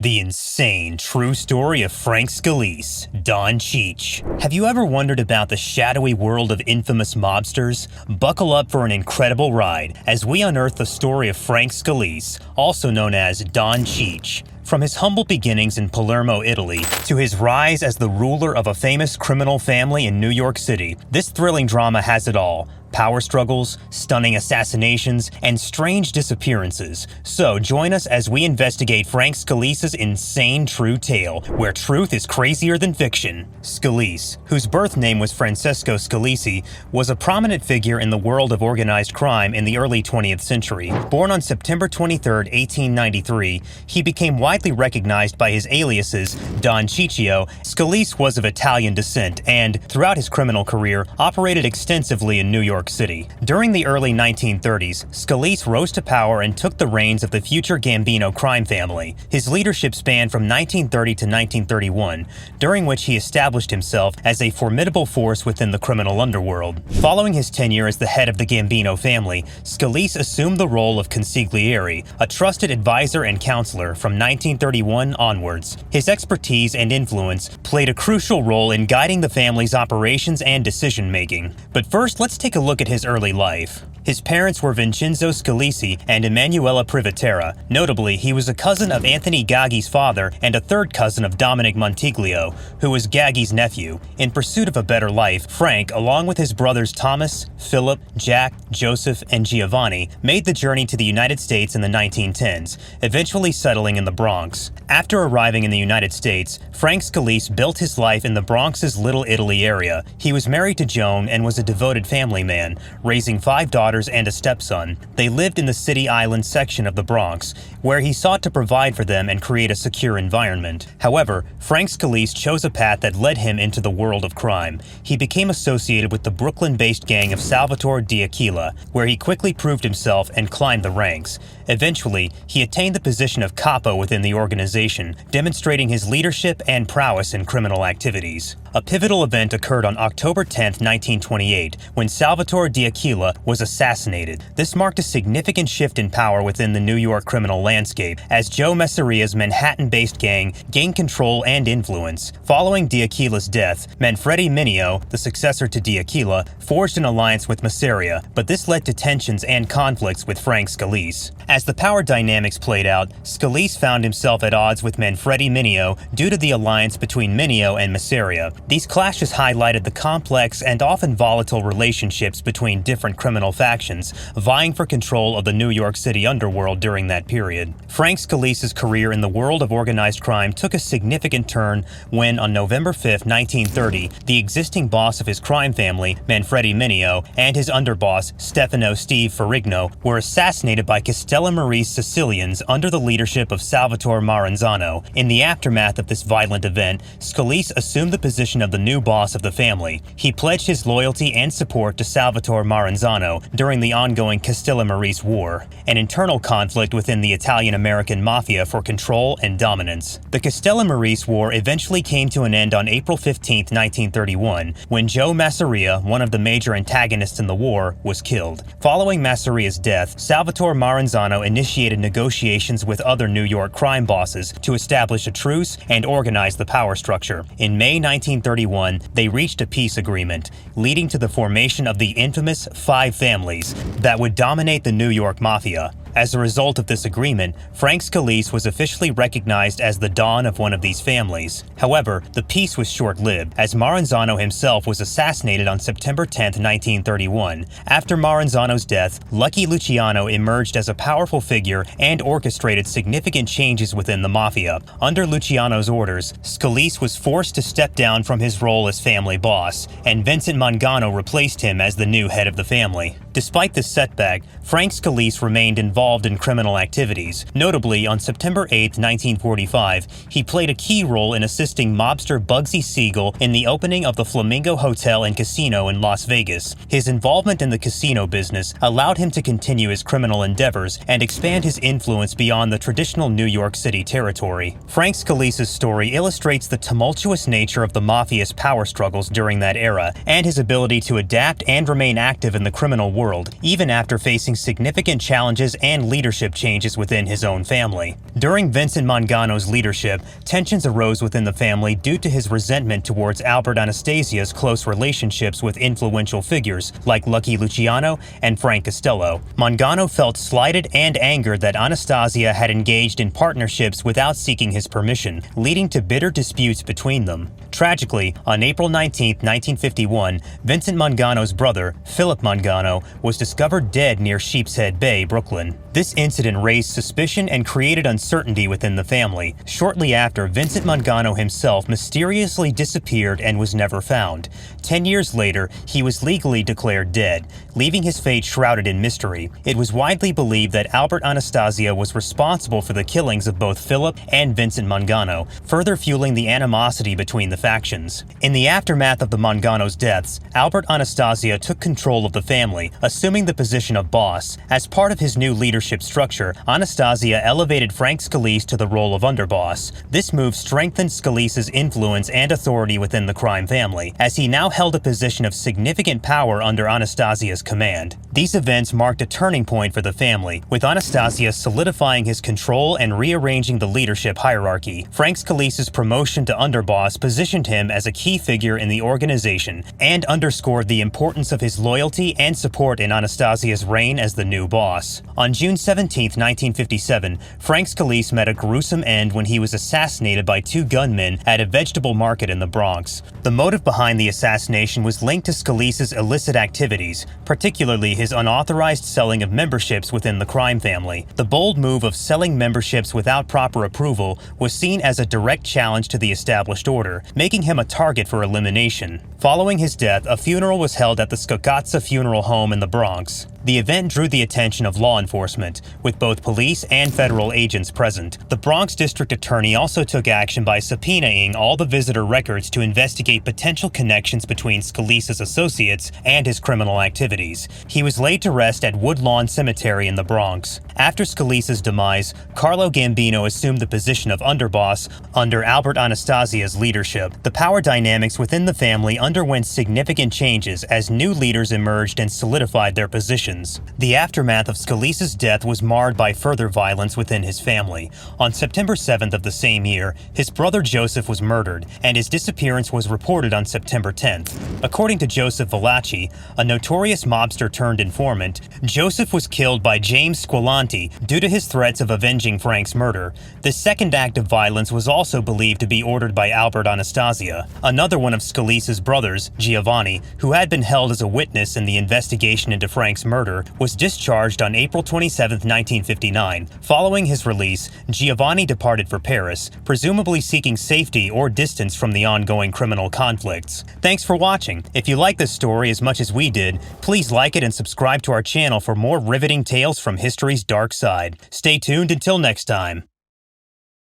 The insane true story of Frank Scalice, Don Cheech. Have you ever wondered about the shadowy world of infamous mobsters? Buckle up for an incredible ride as we unearth the story of Frank Scalice, also known as Don Cheech. From his humble beginnings in Palermo, Italy, to his rise as the ruler of a famous criminal family in New York City, this thrilling drama has it all. Power struggles, stunning assassinations, and strange disappearances. So join us as we investigate Frank Scalice's insane true tale, where truth is crazier than fiction. Scalice, whose birth name was Francesco Scalisi, was a prominent figure in the world of organized crime in the early 20th century. Born on September 23, 1893, he became widely recognized by his aliases Don CICCIO. Scalice was of Italian descent and, throughout his criminal career, operated extensively in New York City. During the early 1930s, Scalice rose to power and took the reins of the future Gambino crime family. His leadership spanned from 1930 to 1931, during which he established himself as a formidable force within the criminal underworld. Following his tenure as the head of the Gambino family, Scalice assumed the role of consigliere, a trusted advisor and counselor from 1931 onwards. His expertise and influence played a crucial role in guiding the family's operations and decision-making. But first, let's take a look at his early life. His parents were Vincenzo Scalisi and Emanuela Privatera. Notably, he was a cousin of Anthony Gaggi's father and a third cousin of Dominic Montiglio, who was Gaggi's nephew. In pursuit of a better life, Frank, along with his brothers Thomas, Philip, Jack, Joseph, and Giovanni, made the journey to the United States in the 1910s, eventually settling in the Bronx. After arriving in the United States, Frank Scalice built his life in the Bronx's Little Italy area. He was married to Joan and was a devoted family man, raising 5 daughters and a stepson. They lived in the City Island section of the Bronx, where he sought to provide for them and create a secure environment. However, Frank Scalice chose a path that led him into the world of crime. He became associated with the Brooklyn-based gang of Salvatore D'Aquila, where he quickly proved himself and climbed the ranks. Eventually, he attained the position of capo within the organization, demonstrating his leadership and prowess in criminal activities. A pivotal event occurred on October 10, 1928, when Salvatore D'Aquila was assassinated. This marked a significant shift in power within the New York criminal landscape, as Joe Messeria's Manhattan-based gang gained control and influence. Following D'Aquila's death, Manfredi Mineo, the successor to D'Aquila, forged an alliance with Messeria, but this led to tensions and conflicts with Frank Scalice. As the power dynamics played out, Scalice found himself at odds with Manfredi Mineo due to the alliance between Mineo and Messeria. These clashes highlighted the complex and often volatile relationships between different criminal factions, vying for control of the New York City underworld during that period. Frank Scalice's career in the world of organized crime took a significant turn when, on November 5, 1930, the existing boss of his crime family, Manfredi Mineo, and his underboss, Stefano Steve Ferrigno, were assassinated by Castellamarese Sicilians under the leadership of Salvatore Maranzano. In the aftermath of this violent event, Scalice assumed the position of the new boss of the family. He pledged his loyalty and support to Salvatore Maranzano during the ongoing Castellamarese War, an internal conflict within the Italian-American mafia for control and dominance. The Castellamarese War eventually came to an end on April 15, 1931, when Joe Masseria, one of the major antagonists in the war, was killed. Following Masseria's death, Salvatore Maranzano initiated negotiations with other New York crime bosses to establish a truce and organize the power structure. In May 1931, they reached a peace agreement, leading to the formation of the infamous 5 families that would dominate the New York Mafia. As a result of this agreement, Frank Scalice was officially recognized as the Don of one of these families. However, the peace was short-lived, as Maranzano himself was assassinated on September 10, 1931. After Maranzano's death, Lucky Luciano emerged as a powerful figure and orchestrated significant changes within the mafia. Under Luciano's orders, Scalice was forced to step down from his role as family boss, and Vincent Mangano replaced him as the new head of the family. Despite this setback, Frank Scalice remained involved in criminal activities. Notably, on September 8, 1945, he played a key role in assisting mobster Bugsy Siegel in the opening of the Flamingo Hotel and Casino in Las Vegas. His involvement in the casino business allowed him to continue his criminal endeavors and expand his influence beyond the traditional New York City territory. Frank Scalice's story illustrates the tumultuous nature of the mafia's power struggles during that era, and his ability to adapt and remain active in the criminal world, even after facing significant challenges and and leadership changes within his own family. During Vincent Mangano's leadership, tensions arose within the family due to his resentment towards Albert Anastasia's close relationships with influential figures like Lucky Luciano and Frank Costello. Mangano felt slighted and angered that Anastasia had engaged in partnerships without seeking his permission, leading to bitter disputes between them. Tragically, on April 19, 1951, Vincent Mangano's brother, Philip Mangano, was discovered dead near Sheepshead Bay, Brooklyn. This incident raised suspicion and created uncertainty within the family. Shortly after, Vincent Mangano himself mysteriously disappeared and was never found. 10 years later, he was legally declared dead, leaving his fate shrouded in mystery. It was widely believed that Albert Anastasia was responsible for the killings of both Philip and Vincent Mangano, further fueling the animosity between the factions. In the aftermath of the Mangano's deaths, Albert Anastasia took control of the family, assuming the position of boss. As part of his new leadership structure, Anastasia elevated Frank Scalice to the role of underboss. This move strengthened Scalice's influence and authority within the crime family, as he now held a position of significant power under Anastasia's command. These events marked a turning point for the family, with Anastasia solidifying his control and rearranging the leadership hierarchy. Frank Scalice's promotion to underboss positioned him as a key figure in the organization and underscored the importance of his loyalty and support in Anastasia's reign as the new boss. On June 17, 1957, Frank Scalice met a gruesome end when he was assassinated by two gunmen at a vegetable market in the Bronx. The motive behind the assassination was linked to Scalice's illicit activities, particularly his unauthorized selling of memberships within the crime family. The bold move of selling memberships without proper approval was seen as a direct challenge to the established order, making him a target for elimination. Following his death, a funeral was held at the Scalice Funeral Home in the Bronx. The event drew the attention of law enforcement, with both police and federal agents present. The Bronx District Attorney also took action by subpoenaing all the visitor records to investigate potential connections between Scalice's associates and his criminal activities. He was laid to rest at Woodlawn Cemetery in the Bronx. After Scalice's demise, Carlo Gambino assumed the position of underboss under Albert Anastasia's leadership. The power dynamics within the family underwent significant changes as new leaders emerged and solidified their positions. The aftermath of Scalice's death was marred by further violence within his family. On September 7th of the same year, his brother Joseph was murdered, and his disappearance was reported on September 10th. According to Joseph Valachi, a notorious mobster turned informant, Joseph was killed by James Squilanti due to his threats of avenging Frank's murder. This second act of violence was also believed to be ordered by Albert Anastasia. Another one of Scalice's brothers, Giovanni, who had been held as a witness in the investigation into Frank's murder, was discharged on April 27, 1959. Following his release, Giovanni departed for Paris, presumably seeking safety or distance from the ongoing criminal conflicts. Thanks for watching. If you like this story as much as we did, please like it and subscribe to our channel for more riveting tales from history's dark side. Stay tuned until next time.